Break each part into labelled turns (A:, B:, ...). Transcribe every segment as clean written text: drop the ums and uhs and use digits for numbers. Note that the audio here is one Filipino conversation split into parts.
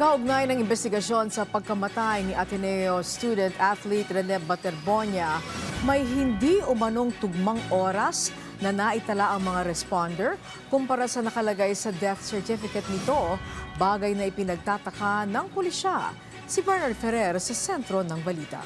A: Kaugnay ng investigasyon sa pagkamatay ni Ateneo student athlete Rene Baterbonia, may hindi umanong tugmang oras na naitala ang mga responder kumpara sa nakalagay sa death certificate nito, bagay na ipinagtataka ng pulisya. Si Bernard Ferrer sa sentro ng balita.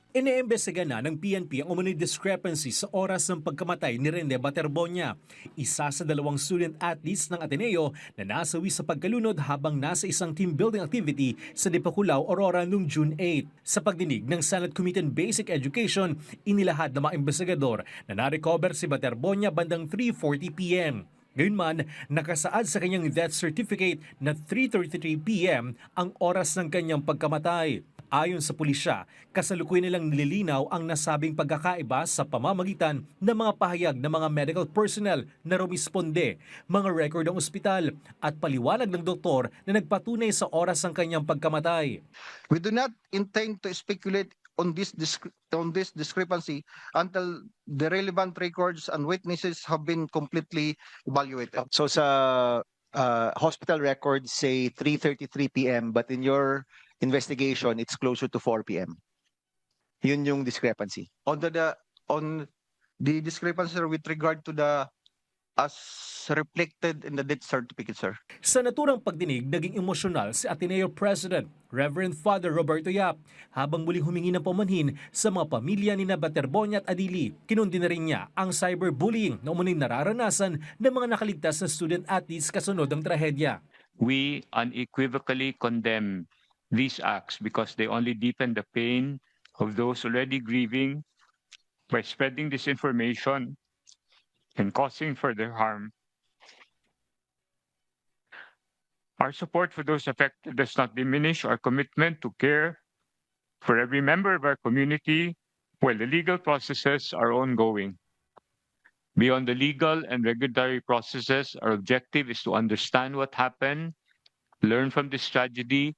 B: Iniimbestiga na ng PNP ang umano'y discrepancy sa oras ng pagkamatay ni Rene Baterbonia, isa sa dalawang student athletes ng Ateneo na nasawi sa pagkalunod habang nasa isang team building activity sa Dipakulaw, Aurora noong June 8. Sa pagdinig ng Senate Committee on Basic Education, inilahad ng mga investigador na na-recover si Baterbonia bandang 3:40 p.m. Gayunman, nakasaad sa kanyang death certificate na 3:33 p.m. ang oras ng kanyang pagkamatay. Ayon sa pulisya, kasalukuyan nilang nililinaw ang nasabing pagkakaiba sa pamamagitan ng mga pahayag ng mga medical personnel na rumisponde, mga record ng ospital at paliwanag ng doktor na nagpatunay sa oras ng kanyang pagkamatay.
C: We do not intend to speculate on this discrepancy until the relevant records and witnesses have been completely evaluated.
D: So sa hospital records say 3:33 p.m. but in your investigation it's closer to 4 p.m. Yun yung discrepancy.
C: On the discrepancy with regard to the as reflected in the death certificate, sir.
B: Sa naturang pagdinig, naging emosyonal si Ateneo President Reverend Father Roberto Yap habang muling humingi ng pamanhin sa mga pamilya ni Baterbonia at Adili. Kinundi na rin niya ang cyberbullying na umuning nararanasan ng mga nakaligtas na student athletes kasunod ng trahedya.
E: We unequivocally condemn these acts because they only deepen the pain of those already grieving by spreading disinformation and causing further harm. Our support for those affected does not diminish our commitment to care for every member of our community while the legal processes are ongoing. Beyond the legal and regulatory processes, our objective is to understand what happened, learn from this tragedy,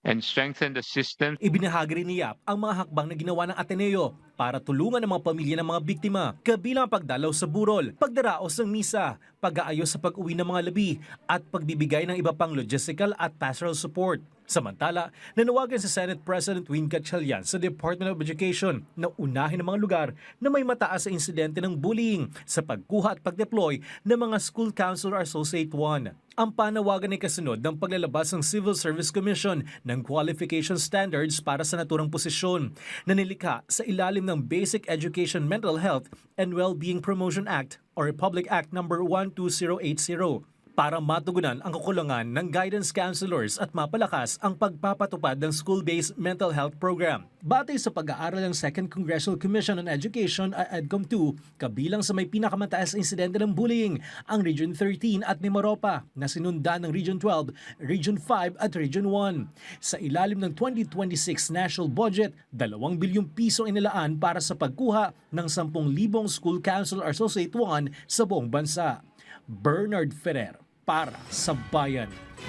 E: and strengthen the system.
B: Ibinahagi rin ni Yap ang mga hakbang na ginawa ng Ateneo para tulungan ang mga pamilya ng mga biktima, kabilang ang pagdalaw sa burol, pagdaraos ng misa, pag-aayos sa pag-uwi ng mga labi, at pagbibigay ng iba pang logistical at pastoral support. Samantala, nanawagan si Senate President Win Gatchalian sa Department of Education na unahin ang mga lugar na may mataas sa insidente ng bullying sa pagkuha at pag-deploy ng mga School Counselor Associate 1. Ang panawagan ay kasunod ng paglalabas ng Civil Service Commission ng qualification standards para sa naturang posisyon na nilikha sa ilalim ng Basic Education Mental Health and Well-Being Promotion Act o Republic Act No. 12080 para matugunan ang kakulangan ng guidance counselors at mapalakas ang pagpapatupad ng school-based mental health program. Batay sa pag-aaral ng Second Congressional Commission on Education at EDCOM-2, kabilang sa may pinakamataas na insidente ng bullying, ang Region 13 at Mimaropa na sinundan ng Region 12, Region 5 at Region 1. Sa ilalim ng 2026 national budget, 2 bilyong piso inilaan para sa pagkuha ng 10,000 School Counselor Associate 1 sa buong bansa. Bernard Ferrer para sa Bayan.